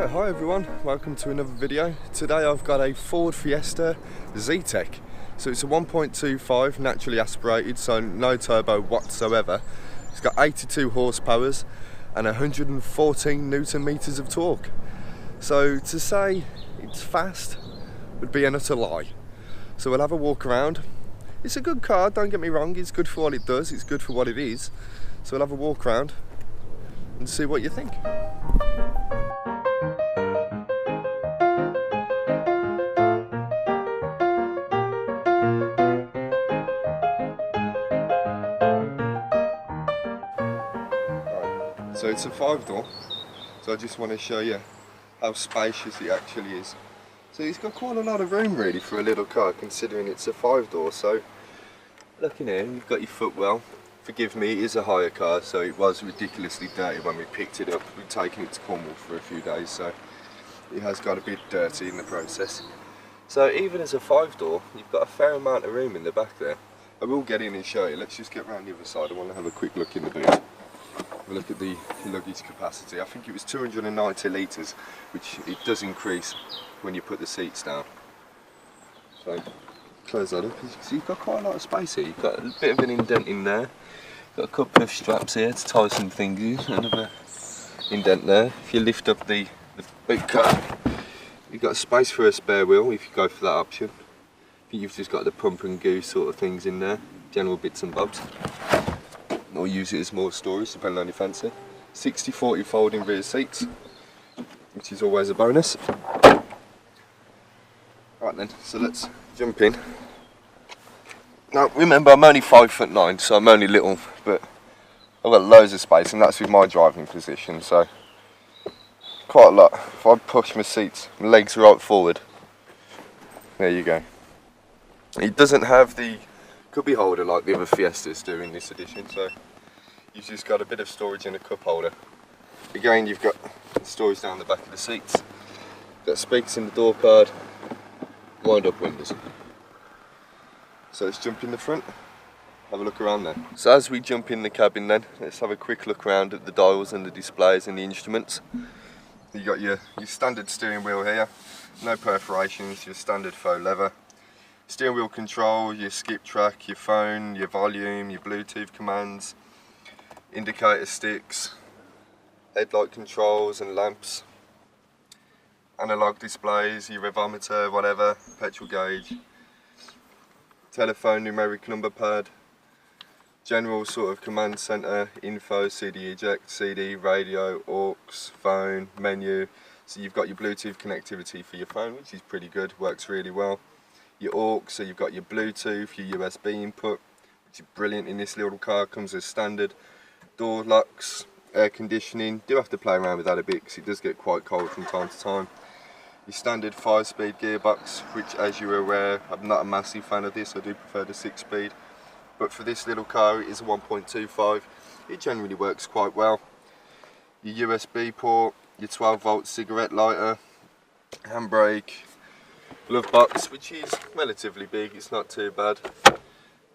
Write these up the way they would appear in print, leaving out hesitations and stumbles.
Right, hi everyone, welcome to another video. Today I've got a Ford Fiesta Zetec. So it's a 1.25 naturally aspirated, so no turbo whatsoever. It's got 82 horsepower and 114 Newton meters of torque. So to say it's fast would be an utter lie. So we'll have a walk around. It's a good car, don't get me wrong, it's good for what it does, it's good for what it is. So we'll have a walk around and see what you think. So it's a 5-door, so I just want to show you how spacious it actually is. So it's got quite a lot of room really for a little car, considering it's a 5-door. So looking here, you've got your footwell. Forgive me, it is a hire car, so it was ridiculously dirty when we picked it up. We've taken it to Cornwall for a few days, so it has got a bit dirty in the process. So even as a 5-door, you've got a fair amount of room in the back there. I will get in and show you. Let's just get round the other side. I want to have a quick look in the boot. Look at the luggage capacity. I think it was 290 litres, which it does increase when you put the seats down. So close that up. As you can see, you've got quite a lot of space here. You've got a bit of an indent in there. Got a couple of straps here to tie some things in. Another indent there. If you lift up the boot cover, you've got space for a spare wheel if you go for that option. I think you've just got the pump and goose sort of things in there, general bits and bobs. Or use it as more storage, depending on your fancy. 60/40 folding rear seats, which is always a bonus. Right then, so let's jump in. Now remember, I'm only 5'9", so I'm only little, but I've got loads of space, and that's with my driving position, so quite a lot. If I push my seats, my legs right forward, there you go. It doesn't have the cubby holder like the other Fiestas do in this edition, so you've just got a bit of storage in a cup holder. Again, you've got storage down the back of the seats, got speakers in the door card, wind up windows. So let's jump in the front, have a look around then. So as we jump in the cabin then, let's have a quick look around at the dials and the displays and the instruments. You got your standard steering wheel here, no perforations, your standard faux leather. Steering wheel control, your skip track, your phone, your volume, your Bluetooth commands, indicator sticks, headlight controls and lamps, analog displays, your revometer, whatever, petrol gauge, telephone numeric number pad, general sort of command center, info, CD eject, CD, radio, aux, phone, menu. So you've got your Bluetooth connectivity for your phone, which is pretty good, works really well. Your aux, so you've got your Bluetooth, your USB input, which is brilliant in this little car, comes as standard. Door locks, air conditioning, do have to play around with that a bit because it does get quite cold from time to time. Your standard 5-speed gearbox, which as you're aware, I'm not a massive fan of this, I do prefer the 6-speed. But for this little car, it is a 1.25, it generally works quite well. Your USB port, your 12-volt cigarette lighter, handbrake, glove box, which is relatively big, it's not too bad.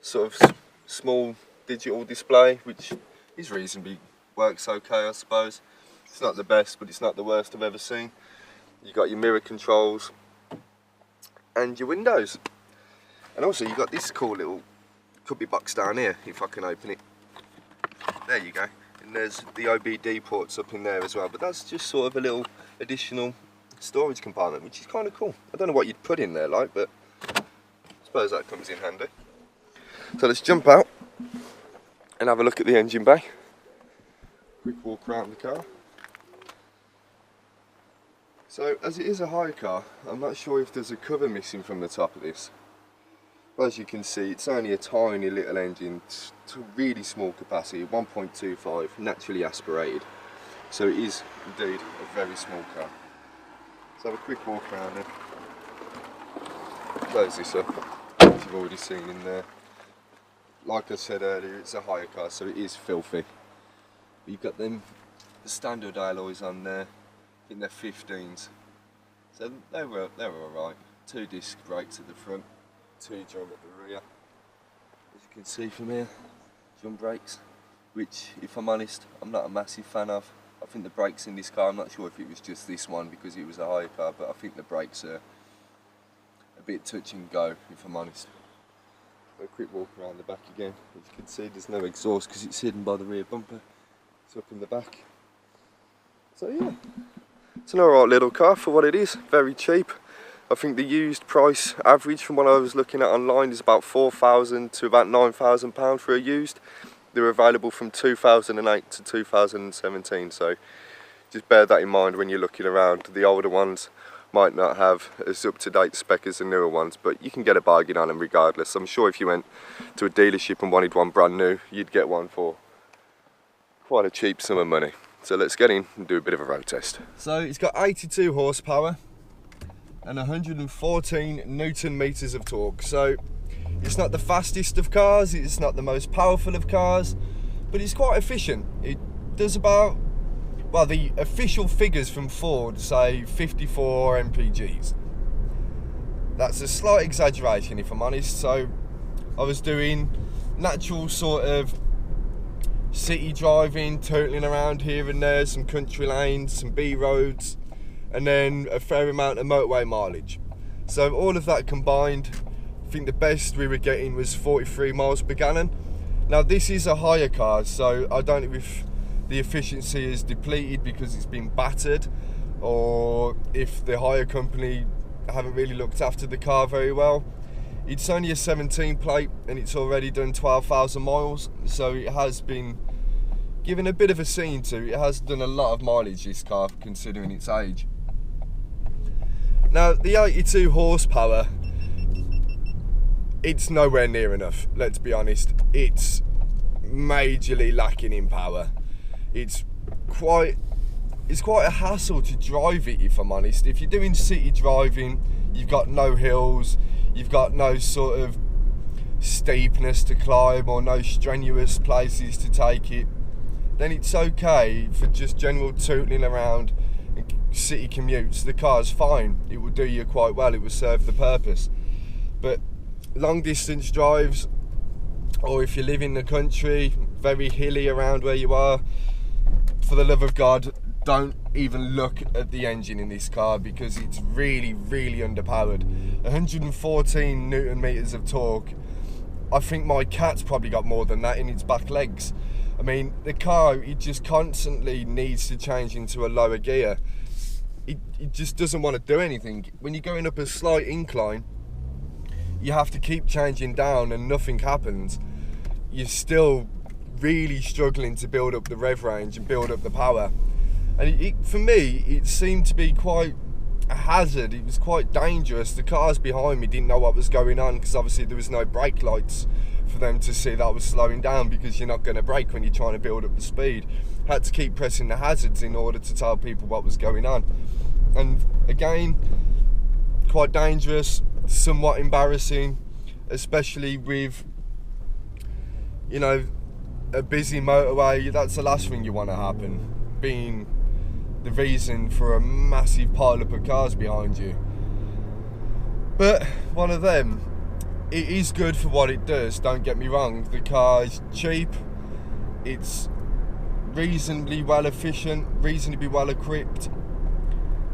Sort of small digital display, which is reasonably, works okay I suppose. It's not the best, but it's not the worst I've ever seen. You got your mirror controls and your windows. And also you've got this cool little cubby box down here, if I can open it. There you go. And there's the OBD ports up in there as well, but that's just sort of a little additional storage compartment, which is kind of cool. I don't know what you'd put in there like, but I suppose that comes in handy. So let's jump out and have a look at the engine bay. Quick walk around the car. So as it is a hire car, I'm not sure if there's a cover missing from the top of this. But as you can see, it's only a tiny little engine, it's a really small capacity, 1.25, naturally aspirated. So it is indeed a very small car. Let's have a quick walk around it. Close this up, as you've already seen in there. Like I said earlier, it's a hire car, so it is filthy. But you've got the standard alloys on there. I think they're 15s. So they were alright. 2 disc brakes at the front, 2 drum at the rear. As you can see from here, drum brakes, which if I'm honest, I'm not a massive fan of. I think the brakes in this car, I'm not sure if it was just this one because it was a hire car, but I think the brakes are a bit touch and go, if I'm honest. A quick walk around the back again. As you can see, there's no exhaust because it's hidden by the rear bumper. It's up in the back. So yeah, it's an alright little car for what it is. Very cheap. I think the used price average from what I was looking at online is about £4,000 to about £9,000 for a used. They're available from 2008 to 2017, so just bear that in mind when you're looking around. The older ones might not have as up-to-date spec as the newer ones, but you can get a bargain on them regardless. I'm sure if you went to a dealership and wanted one brand new, you'd get one for quite a cheap sum of money. So let's get in and do a bit of a road test. So it's got 82 horsepower and 114 Newton meters of torque. So it's not the fastest of cars, it's not the most powerful of cars, but it's quite efficient. It does about, well, the official figures from Ford say 54 mpgs. That's a slight exaggeration if I'm honest. So I was doing natural sort of city driving, tootling around here and there, some country lanes, some B roads, and then a fair amount of motorway mileage. So all of that combined, I think the best we were getting was 43 miles per gallon. Now this is a hire car, so I don't know if the efficiency is depleted because it's been battered, or if the hire company haven't really looked after the car very well. It's only a 17 plate and it's already done 12,000 miles, so it has been given a bit of a scene to. It has done a lot of mileage, this car, considering its age. Now the 82 horsepower, it's nowhere near enough, let's be honest. It's majorly lacking in power. It's quite a hassle to drive it, if I'm honest. If you're doing city driving, you've got no hills, you've got no sort of steepness to climb or no strenuous places to take it, then it's okay for just general tootling around and city commutes. The car's fine, it will do you quite well, it will serve the purpose. But long distance drives, or if you live in the country, very hilly around where you are, for the love of God, don't even look at the engine in this car because it's really, really underpowered. 114 Newton meters of torque. I think my cat's probably got more than that in its back legs. I mean, the car, it just constantly needs to change into a lower gear. It just doesn't want to do anything. When you're going up a slight incline, you have to keep changing down and nothing happens. You're still really struggling to build up the rev range and build up the power. And for me, it seemed to be quite a hazard. It was quite dangerous. The cars behind me didn't know what was going on because obviously there was no brake lights for them to see that I was slowing down, because you're not going to brake when you're trying to build up the speed. Had to keep pressing the hazards in order to tell people what was going on. And again, quite dangerous, somewhat embarrassing, especially with, you know, a busy motorway. That's the last thing you want to happen, being the reason for a massive pile-up of cars behind you. But one of them, it is good for what it does, don't get me wrong. The car is cheap, it's reasonably well efficient, reasonably well equipped.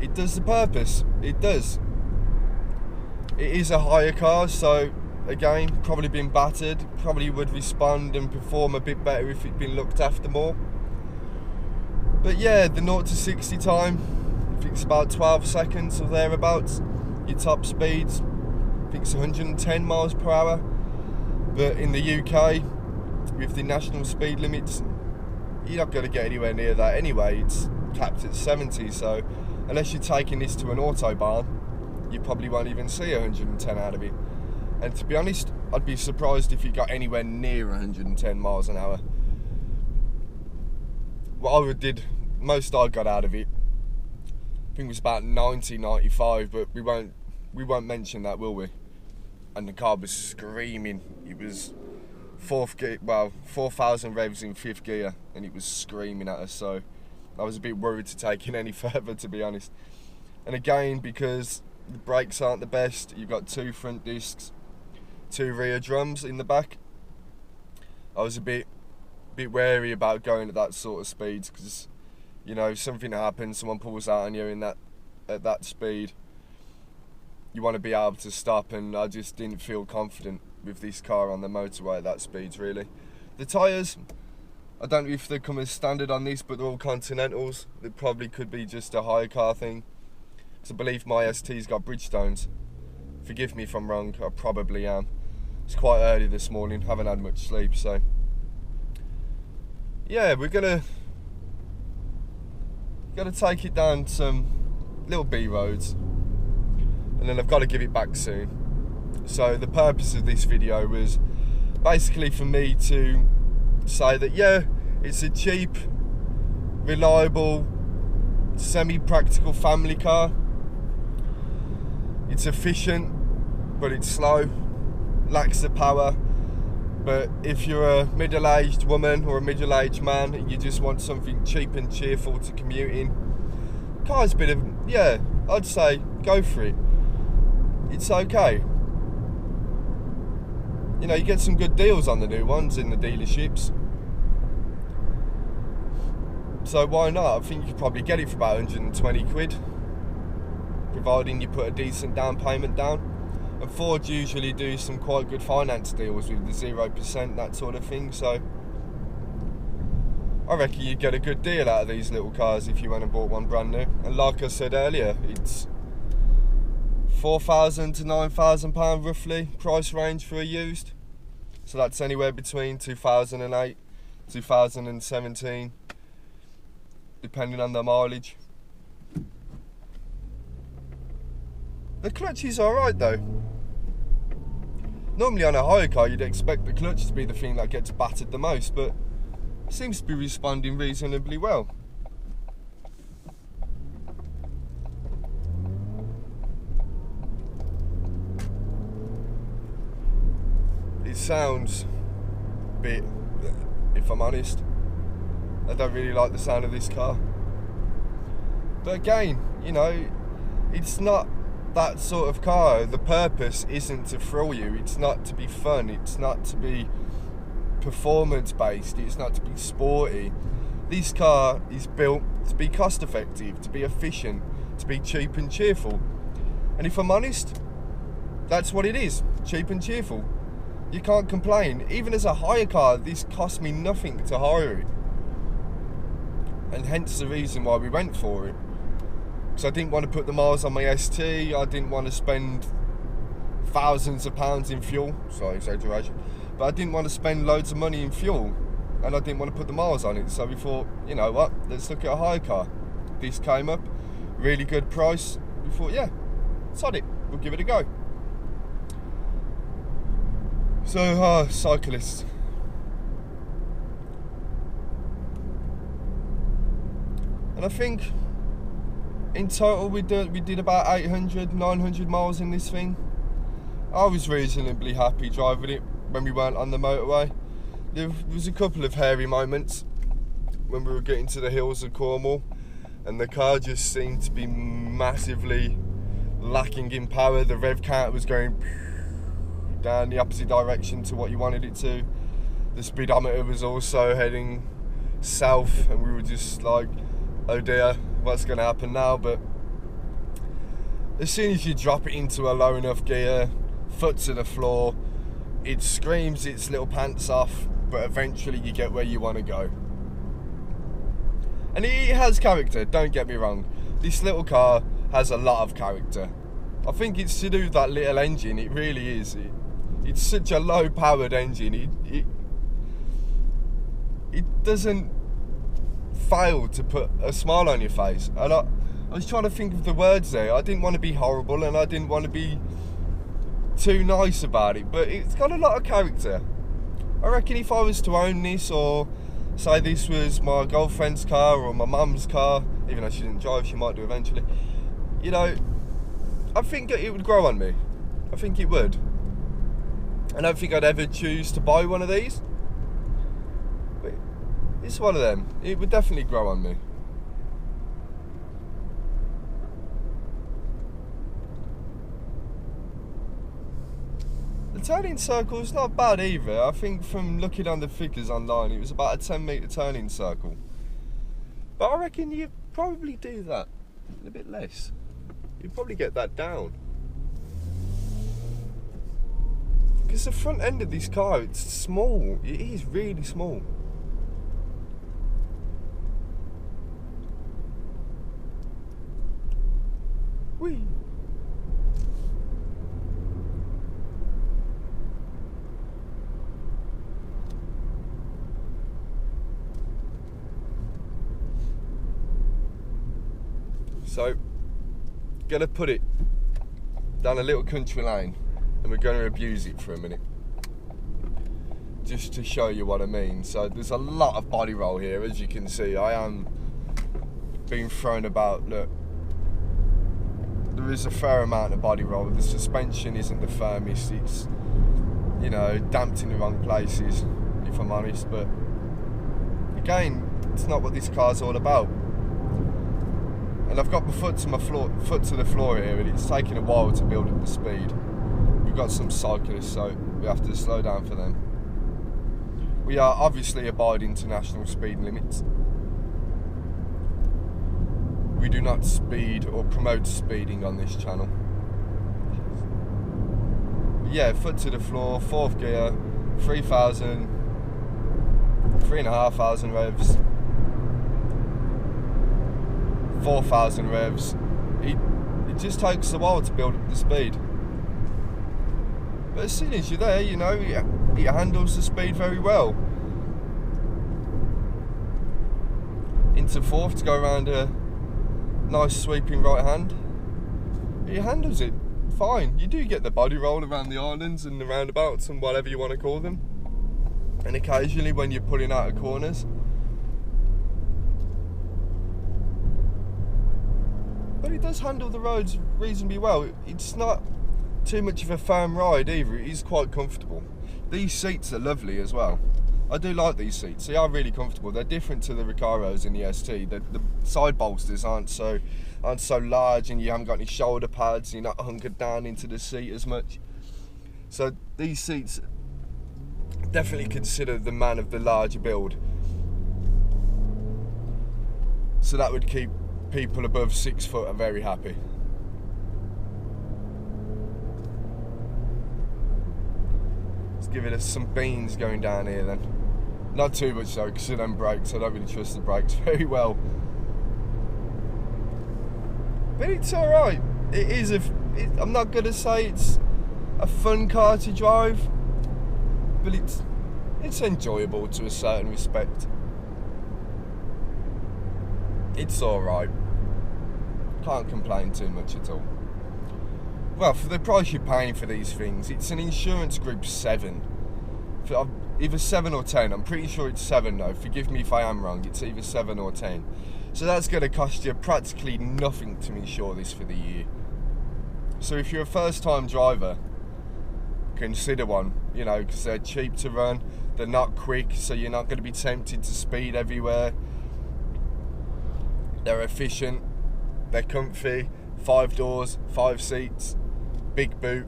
It does the purpose, it does. It is a hire car, so again, probably been battered, probably would respond and perform a bit better if it'd been looked after more. But yeah, the 0 to 60 time, I think it's about 12 seconds or thereabouts. Your top speeds, I think it's 110 miles per hour. But in the UK, with the national speed limits, you're not going to get anywhere near that anyway. It's capped at 70, so unless you're taking this to an autobahn, you probably won't even see 110 out of it. And to be honest, I'd be surprised if you got anywhere near 110 miles an hour. What I did, most I got out of it, I think it was about 90, 95, but we won't mention that, will we? And the car was screaming. It was 4th gear, well, 4,000 revs in 5th gear, and it was screaming at us, so I was a bit worried to take it any further, to be honest. And again, because the brakes aren't the best, you've got 2 front discs, 2 rear drums in the back. I was a bit wary about going at that sort of speeds, because You know, if something happens, someone pulls out on you at that speed, you want to be able to stop, and I just didn't feel confident with this car on the motorway at that speed, really. The tyres, I don't know if they come as standard on this, but they're all Continentals. They probably could be just a hire car thing, because I believe my ST's got Bridgestones. Forgive me if I'm wrong, I probably am. It's quite early this morning, haven't had much sleep, so yeah, we're gonna take it down some little B roads, and then I've got to give it back soon. So the purpose of this video was basically for me to say that, yeah, it's a cheap, reliable, semi-practical family car. It's efficient, but it's slow, lacks the power. But if you're a middle-aged woman or a middle-aged man and you just want something cheap and cheerful to commute in, car's a bit of, yeah, I'd say go for it. It's okay. You know, you get some good deals on the new ones in the dealerships. So why not? I think you could probably get it for about 120 quid, providing you put a decent down payment down. And Ford usually do some quite good finance deals with the 0%, that sort of thing. So I reckon you'd get a good deal out of these little cars if you went and bought one brand new. And like I said earlier, it's £4,000 to £9,000 roughly price range for a used. So that's anywhere between 2008, 2017, depending on the mileage. The clutch is alright though. Normally on a hire car you'd expect the clutch to be the thing that gets battered the most, but it seems to be responding reasonably well. It sounds a bit, if I'm honest, I don't really like the sound of this car. But again, you know, it's not that sort of car. The purpose isn't to thrill you, it's not to be fun, it's not to be performance based, it's not to be sporty. This car is built to be cost effective, to be efficient, to be cheap and cheerful. And if I'm honest, that's what it is, cheap and cheerful. You can't complain. Even as a hire car, this cost me nothing to hire it. And hence the reason why we went for it. Because I didn't want to put the miles on my ST, I didn't want to spend thousands of pounds in fuel, sorry, exaggeration, but I didn't want to spend loads of money in fuel, and I didn't want to put the miles on it, so we thought, you know what, let's look at a hire car. This came up, really good price, we thought, yeah, sod it, we'll give it a go. So, cyclists. And I think in total we did about 800, 900 miles in this thing. I was reasonably happy driving it when we weren't on the motorway. There was a couple of hairy moments when we were getting to the hills of Cornwall, and the car just seemed to be massively lacking in power. The rev counter was going down the opposite direction to what you wanted it to. The speedometer was also heading south, and we were just like, oh dear, what's going to happen now? But as soon as you drop it into a low enough gear, foot to the floor, it screams its little pants off, but eventually you get where you want to go. And it has character, don't get me wrong. This little car has a lot of character. I think it's to do with that little engine, it really is. It's such a low powered engine, it doesn't fail to put a smile on your face. And I was trying to think of the words there. I didn't want to be horrible and I didn't want to be too nice about it, but it's got a lot of character. I reckon if I was to own this, or say this was my girlfriend's car or my mum's car, even though she didn't drive, she might do eventually, you know, I think it would grow on me. I think it would. I don't think I'd ever choose to buy one of these, but it's one of them. It would definitely grow on me. The turning circle's not bad either. I think from looking on the figures online, it was about a 10 metre turning circle. But I reckon you'd probably do that a bit less. You'd probably get that down. Because the front end of this car, it's small. It is really small. Whee! So, gonna put it down a little country lane and we're gonna abuse it for a minute. Just to show you what I mean. So there's a lot of body roll here, as you can see. I am being thrown about. Look, there is a fair amount of body roll. The suspension isn't the firmest. It's, you know, damped in the wrong places, if I'm honest. But again, it's not what this car's all about. And I've got my foot to the floor here, and it's taking a while to build up the speed. We've got some cyclists, so we have to slow down for them. We are obviously abiding international speed limits. We do not speed or promote speeding on this channel. Yeah, foot to the floor, 4th gear, 3,500 revs. 4,000 revs. It just takes a while to build up the speed. But as soon as you're there, you know, it handles the speed very well. Into 4th to go around a nice sweeping right hand. It handles it fine. You do get the body roll around the islands and the roundabouts and whatever you want to call them. And occasionally when you're pulling out of corners. But it does handle the roads reasonably well. It's not too much of a firm ride either. It is quite comfortable. These seats are lovely as well. I do like these seats. They are really comfortable. They're different to the Recaros in the ST. The side bolsters aren't so large, and you haven't got any shoulder pads. You're not hunkered down into the seat as much. So these seats definitely consider the man of the larger build. So that would keep people above 6 foot are very happy. Let's give it some beans going down here then. Not too much though, because of them brakes. I don't really trust the brakes very well. But it's alright. It is I'm not going to say it's a fun car to drive, but it's enjoyable to a certain respect. It's alright. Can't complain too much at all. Well, for the price you're paying for these things, it's an insurance group 7. For either 7 or 10. I'm pretty sure it's 7 though. Forgive me if I am wrong. It's either 7 or 10. So that's going to cost you practically nothing to insure this for the year. So if you're a first time driver, consider one, you know, because they're cheap to run. They're not quick, so you're not going to be tempted to speed everywhere. They're efficient. They're comfy, 5 doors, 5 seats, big boot,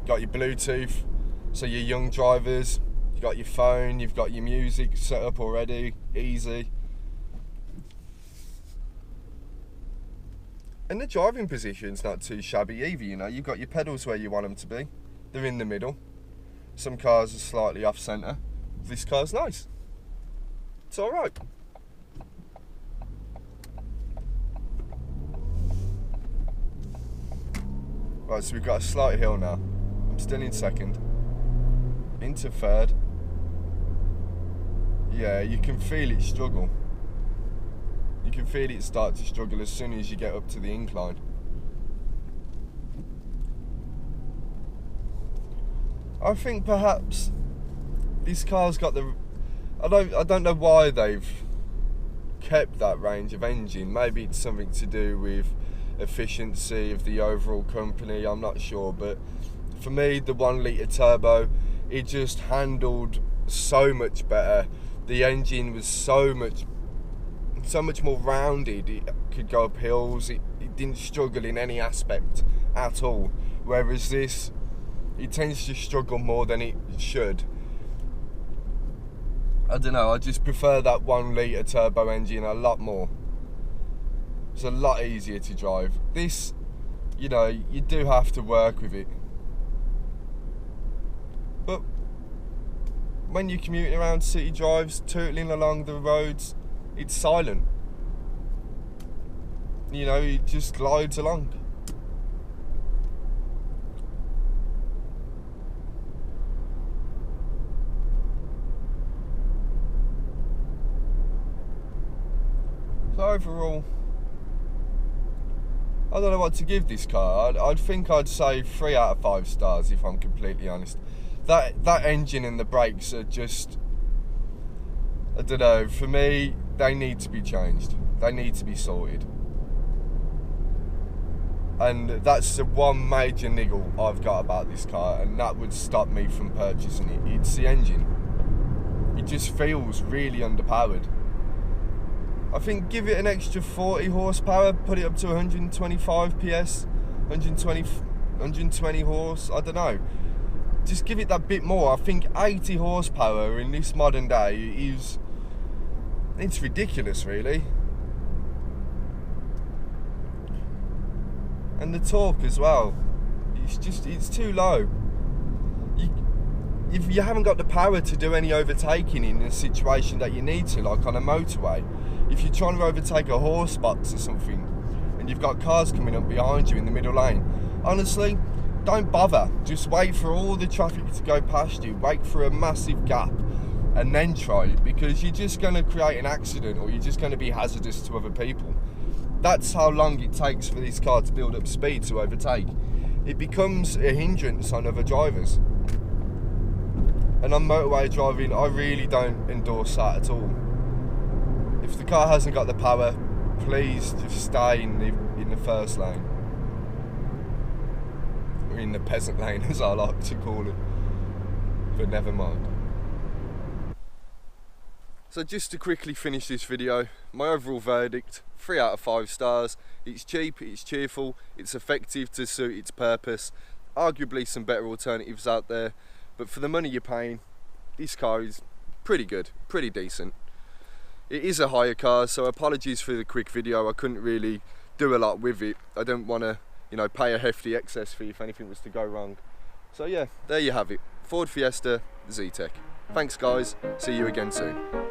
got your Bluetooth, so your young drivers, you've got your phone, you've got your music set up already, easy. And the driving position's not too shabby either, you know, you've got your pedals where you want them to be, they're in the middle. Some cars are slightly off centre, this car's nice, it's alright. Right, so we've got a slight hill now. I'm still in 2nd. Into 3rd. Yeah, you can feel it struggle. You can feel it start to struggle as soon as you get up to the incline. I think perhaps this car's got the... I don't know why they've kept that range of engine. Maybe it's something to do with efficiency of the overall company, I'm not sure, but for me the 1 litre turbo, it just handled so much better. The engine was so much more rounded. It could go up hills. It didn't struggle in any aspect at all, whereas this, it tends to struggle more than it should. I don't know, I just prefer that 1 litre turbo engine a lot more. It's a lot easier to drive. This, you know, you do have to work with it. But when you're commuting around city drives, tootling along the roads, it's silent. You know, it just glides along. So overall, I don't know what to give this car. I'd think I'd say 3 out of 5 stars if I'm completely honest. That engine and the brakes are just, I don't know, for me, they need to be changed. They need to be sorted. And that's the one major niggle I've got about this car, and that would stop me from purchasing it. It's the engine. It just feels really underpowered. I think give it an extra 40 horsepower, put it up to 125 PS, 120 horse, I don't know. Just give it that bit more. I think 80 horsepower in this modern day is, it's ridiculous really. And the torque as well, it's too low. If you haven't got the power to do any overtaking in a situation that you need to, like on a motorway, if you're trying to overtake a horse box or something and you've got cars coming up behind you in the middle lane, honestly, don't bother. Just wait for all the traffic to go past you, wait for a massive gap and then try it, because you're just going to create an accident or you're just going to be hazardous to other people. That's how long it takes for this car to build up speed to overtake. It becomes a hindrance on other drivers. And on motorway driving, I really don't endorse that at all. If the car hasn't got the power, please just stay in the first lane. Or in the peasant lane, as I like to call it. But never mind. So just to quickly finish this video, my overall verdict, 3 out of 5 stars. It's cheap, it's cheerful, it's effective to suit its purpose. Arguably some better alternatives out there, but for the money you're paying, this car is pretty good, pretty decent. It is a hire car, so apologies for the quick video. I couldn't really do a lot with it. I don't want to, you know, pay a hefty excess fee if anything was to go wrong. So yeah, there you have it. Ford Fiesta Zetec. Thanks guys, see you again soon.